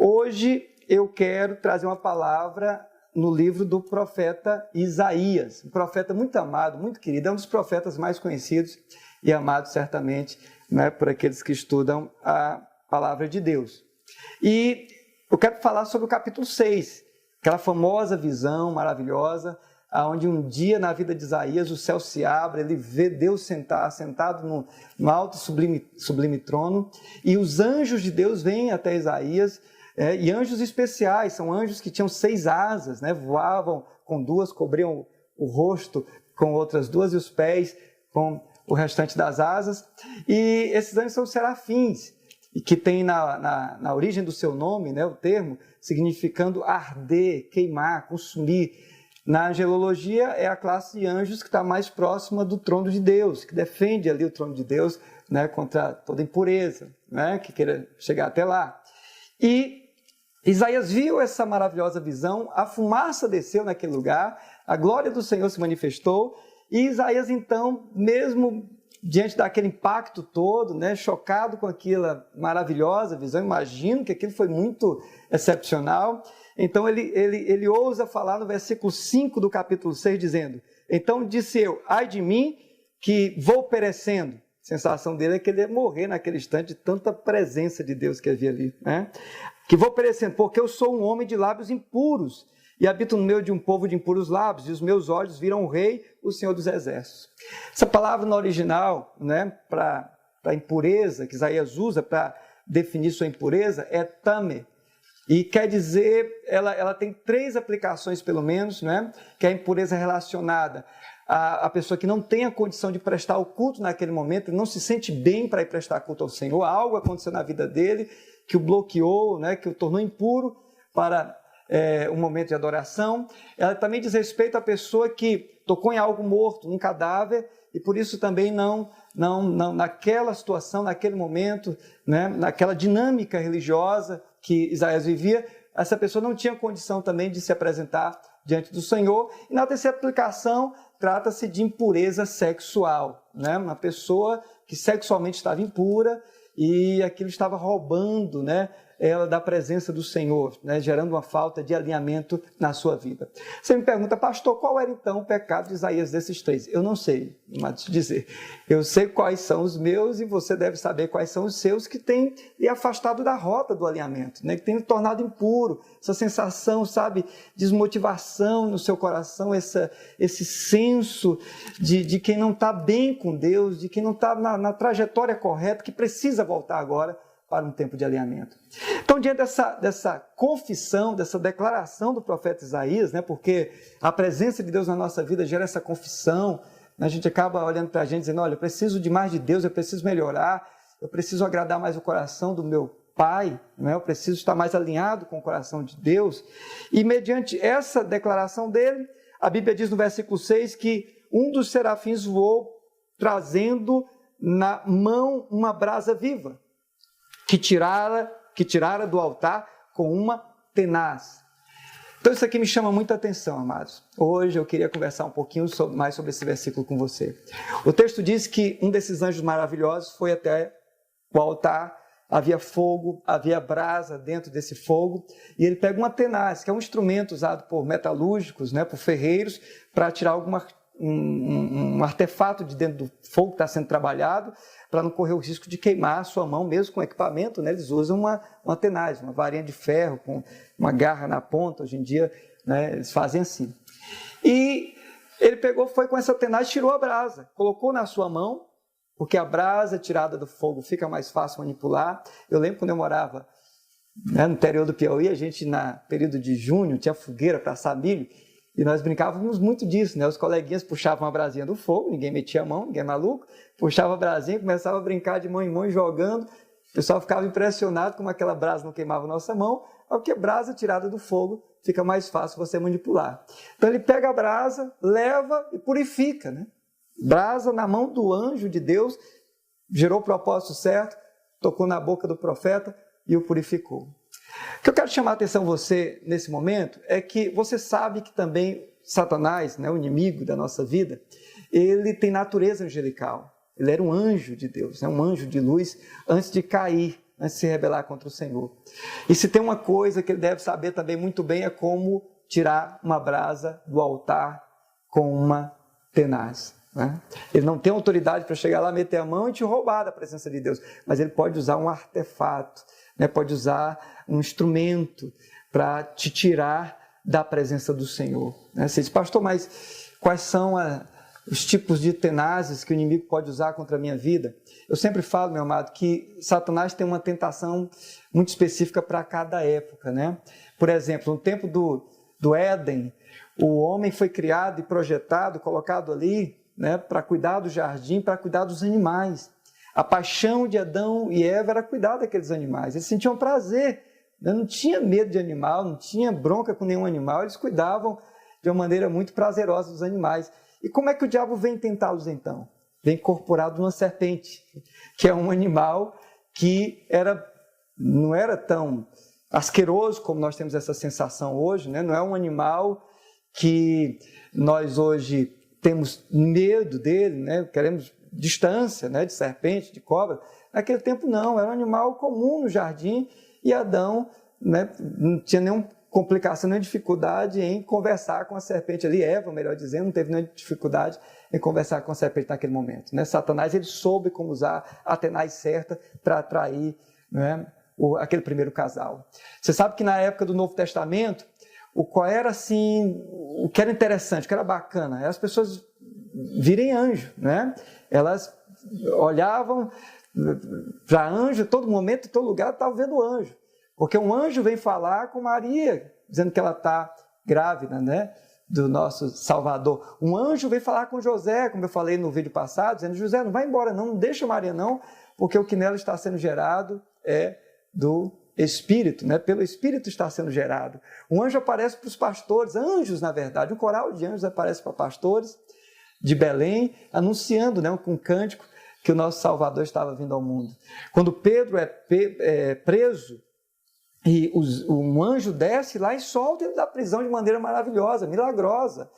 Hoje eu quero trazer uma palavra no livro do profeta Isaías, um profeta muito amado, muito querido, é um dos profetas mais conhecidos e amados certamente, né, por aqueles que estudam a palavra de Deus. E eu quero falar sobre o capítulo 6, aquela famosa visão maravilhosa, onde um dia na vida de Isaías o céu se abre, ele vê Deus sentado no alto e sublime trono, e os anjos de Deus vêm até Isaías, e anjos especiais, são anjos que tinham 6 asas, né, voavam com 2, cobriam o rosto com outras 2 e os pés com o restante das asas, e esses anjos são serafins, e que tem na origem do seu nome, né, o termo, significando arder, queimar, consumir. Na angelologia é a classe de anjos que está mais próxima do trono de Deus, que defende ali o trono de Deus, né, contra toda impureza, né, que queira chegar até lá. E Isaías viu essa maravilhosa visão, a fumaça desceu naquele lugar, a glória do Senhor se manifestou, e Isaías então, mesmo diante daquele impacto todo, né, chocado com aquela maravilhosa visão, imagino que aquilo foi muito excepcional, então ele ousa falar no versículo 5 do capítulo 6, dizendo: então disse eu, ai de mim que vou perecendo. A sensação dele é que ele ia morrer naquele instante de tanta presença de Deus que havia ali, né? Que vou perecendo, porque eu sou um homem de lábios impuros, e habito no meio de um povo de impuros lábios, e os meus olhos viram o Rei, o Senhor dos Exércitos. Essa palavra no original, né, para impureza, que Isaías usa para definir sua impureza, é tame. E quer dizer, ela tem 3 aplicações pelo menos, né, que é a impureza relacionada a pessoa que não tem a condição de prestar o culto naquele momento, não se sente bem para ir prestar culto ao Senhor, algo aconteceu na vida dele que o bloqueou, né, que o tornou impuro para um momento de adoração. Ela também diz respeito à pessoa que tocou em algo morto, num cadáver, e por isso também não naquela situação, naquele momento, né, naquela dinâmica religiosa que Isaías vivia, essa pessoa não tinha condição também de se apresentar diante do Senhor. E na terceira aplicação, trata-se de impureza sexual, né? Uma pessoa que sexualmente estava impura e aquilo estava roubando, né, ela da presença do Senhor, né, gerando uma falta de alinhamento na sua vida. Você me pergunta, pastor, qual era então o pecado de Isaías desses 3? Eu não sei, mas te dizer. Eu sei quais são os meus e você deve saber quais são os seus que têm lhe afastado da rota do alinhamento, né, que têm lhe tornado impuro, essa sensação, sabe, desmotivação no seu coração, esse senso de quem não está bem com Deus, de quem não está na trajetória correta, que precisa voltar agora para um tempo de alinhamento. Então, diante dessa confissão, dessa declaração do profeta Isaías, né, porque a presença de Deus na nossa vida gera essa confissão, né, a gente acaba olhando para a gente dizendo, olha, eu preciso de mais de Deus, eu preciso melhorar, eu preciso agradar mais o coração do meu Pai, né, eu preciso estar mais alinhado com o coração de Deus. E mediante essa declaração dele, a Bíblia diz no versículo 6 que um dos serafins voou trazendo na mão uma brasa viva, que tirara do altar com uma tenaz. Então isso aqui me chama muita atenção, amados. Hoje eu queria conversar um pouquinho mais sobre esse versículo com você. O texto diz que um desses anjos maravilhosos foi até o altar, havia fogo, havia brasa dentro desse fogo, e ele pega uma tenaz, que é um instrumento usado por metalúrgicos, né, por ferreiros, para tirar um artefato de dentro do fogo que está sendo trabalhado, para não correr o risco de queimar a sua mão, mesmo com equipamento, né? Eles usam uma tenaz, uma varinha de ferro, com uma garra na ponta, hoje em dia, né, eles fazem assim. E ele foi com essa tenaz, tirou a brasa, colocou na sua mão, porque a brasa tirada do fogo fica mais fácil manipular. Eu lembro quando eu morava, né, no interior do Piauí, a gente, na período de junho, tinha fogueira para assar milho, e nós brincávamos muito disso, né? Os coleguinhas puxavam a brasinha do fogo, ninguém metia a mão, ninguém é maluco, puxava a brasinha, começava a brincar de mão em mão, jogando. O pessoal ficava impressionado como aquela brasa não queimava a nossa mão, porque brasa tirada do fogo fica mais fácil você manipular. Então ele pega a brasa, leva e purifica, né? Brasa na mão do anjo de Deus, gerou o propósito certo, tocou na boca do profeta e o purificou. O que eu quero chamar a atenção você nesse momento é que você sabe que também Satanás, né, o inimigo da nossa vida, ele tem natureza angelical. Ele era um anjo de Deus, né, um anjo de luz antes de cair, né, se rebelar contra o Senhor. E se tem uma coisa que ele deve saber também muito bem é como tirar uma brasa do altar com uma tenaz. Né? Ele não tem autoridade para chegar lá, meter a mão e te roubar da presença de Deus, mas ele pode usar um artefato, né? Pode usar um instrumento para te tirar da presença do Senhor. Né? Você diz, pastor, mas quais são os tipos de tenazes que o inimigo pode usar contra a minha vida? Eu sempre falo, meu amado, que Satanás tem uma tentação muito específica para cada época. Né? Por exemplo, no tempo do Éden, o homem foi criado e projetado, colocado ali, né, para cuidar do jardim, para cuidar dos animais. A paixão de Adão e Eva era cuidar daqueles animais. Eles sentiam prazer, né? Não tinha medo de animal, não tinha bronca com nenhum animal, eles cuidavam de uma maneira muito prazerosa dos animais. E como é que o diabo vem tentá-los então? Vem incorporado numa serpente, que é um animal que não era tão asqueroso como nós temos essa sensação hoje, né? Não é um animal que nós hoje temos medo dele, né? Queremos distância, né? De serpente, de cobra. Naquele tempo não, era um animal comum no jardim e Adão, né? Não tinha nenhuma complicação, nenhuma dificuldade em conversar com a serpente ali, Eva, melhor dizendo, não teve nenhuma dificuldade em conversar com a serpente naquele momento. Né? Satanás, ele soube como usar a tenaz certa para atrair, né, aquele primeiro casal. Você sabe que na época do Novo Testamento, qual era assim, o que era interessante, o que era bacana, as pessoas virem anjo, né? Elas olhavam para anjo, todo momento, em todo lugar, estavam vendo anjo. Porque um anjo vem falar com Maria, dizendo que ela está grávida, né, do nosso Salvador. Um anjo vem falar com José, como eu falei no vídeo passado, dizendo, José, não vai embora não deixa Maria não, porque o que nela está sendo gerado é do Espírito, né? Pelo Espírito está sendo gerado. Um anjo aparece para os pastores, anjos na verdade, um coral de anjos aparece para pastores de Belém, anunciando, né, com um cântico que o nosso Salvador estava vindo ao mundo. Quando Pedro é preso, e um anjo desce lá e solta ele da prisão de maneira maravilhosa, milagrosa.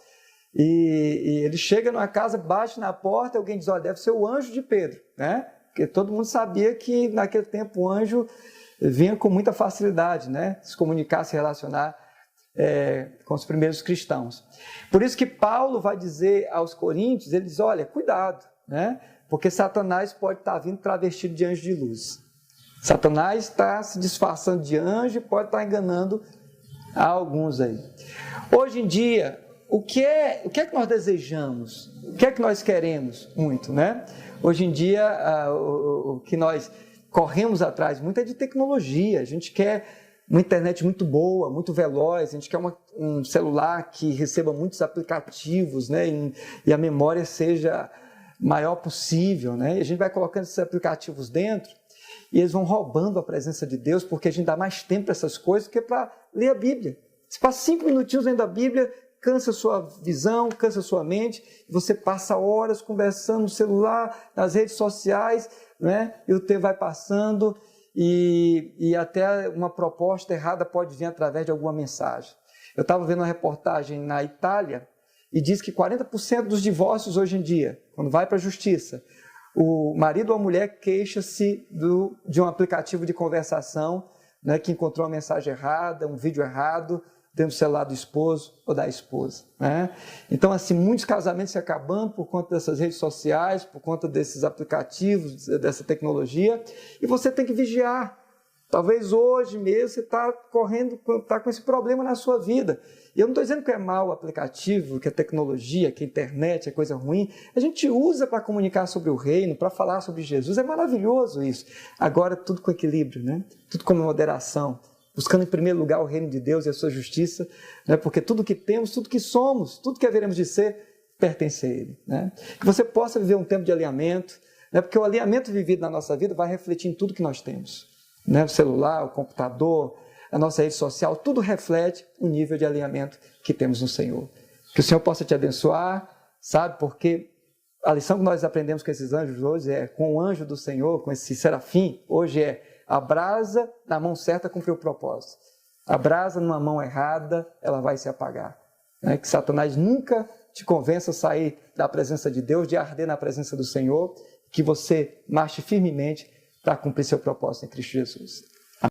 E ele chega numa casa, bate na porta, alguém diz, olha, deve ser o anjo de Pedro, né? Porque todo mundo sabia que naquele tempo o anjo vinha com muita facilidade, né? Se comunicar, se relacionar com os primeiros cristãos. Por isso que Paulo vai dizer aos coríntios, ele diz, olha, cuidado, né? Porque Satanás pode estar vindo travestido de anjo de luz. Satanás está se disfarçando de anjo e pode estar enganando alguns aí. Hoje em dia, o que é que nós desejamos? O que é que nós queremos muito, né? Hoje em dia, o que nós corremos atrás muito é de tecnologia. A gente quer uma internet muito boa, muito veloz, a gente quer um celular que receba muitos aplicativos, né? E a memória seja maior possível, né? E a gente vai colocando esses aplicativos dentro e eles vão roubando a presença de Deus, porque a gente dá mais tempo para essas coisas do que para ler a Bíblia. Você passa 5 minutinhos lendo a Bíblia, cansa a sua visão, cansa a sua mente, e você passa horas conversando no celular, nas redes sociais, né? E o tempo vai passando e até uma proposta errada pode vir através de alguma mensagem. Eu estava vendo uma reportagem na Itália e diz que 40% dos divórcios hoje em dia, quando vai para a justiça, o marido ou a mulher queixa-se de um aplicativo de conversação, né, que encontrou uma mensagem errada, um vídeo errado, dentro do celular do esposo ou da esposa. Né? Então, assim, muitos casamentos se acabando por conta dessas redes sociais, por conta desses aplicativos, dessa tecnologia, e você tem que vigiar. Talvez hoje mesmo você está com esse problema na sua vida. E eu não estou dizendo que é mau o aplicativo, que é tecnologia, que a internet é coisa ruim. A gente usa para comunicar sobre o reino, para falar sobre Jesus. É maravilhoso isso. Agora, tudo com equilíbrio, né? Tudo com moderação. Buscando em primeiro lugar o reino de Deus e a sua justiça, né? Porque tudo que temos, tudo que somos, tudo que haveremos de ser, pertence a Ele. Né? Que você possa viver um tempo de alinhamento, né? Porque o alinhamento vivido na nossa vida vai refletir em tudo que nós temos. Né? O celular, o computador, a nossa rede social, tudo reflete o nível de alinhamento que temos no Senhor. Que o Senhor possa te abençoar, sabe? Porque a lição que nós aprendemos com esses anjos hoje com o anjo do Senhor, com esse serafim, hoje a brasa na mão certa cumpriu o propósito. A brasa numa mão errada, ela vai se apagar. Né? Que Satanás nunca te convença a sair da presença de Deus, de arder na presença do Senhor, que você marche firmemente para cumprir seu propósito em Cristo Jesus.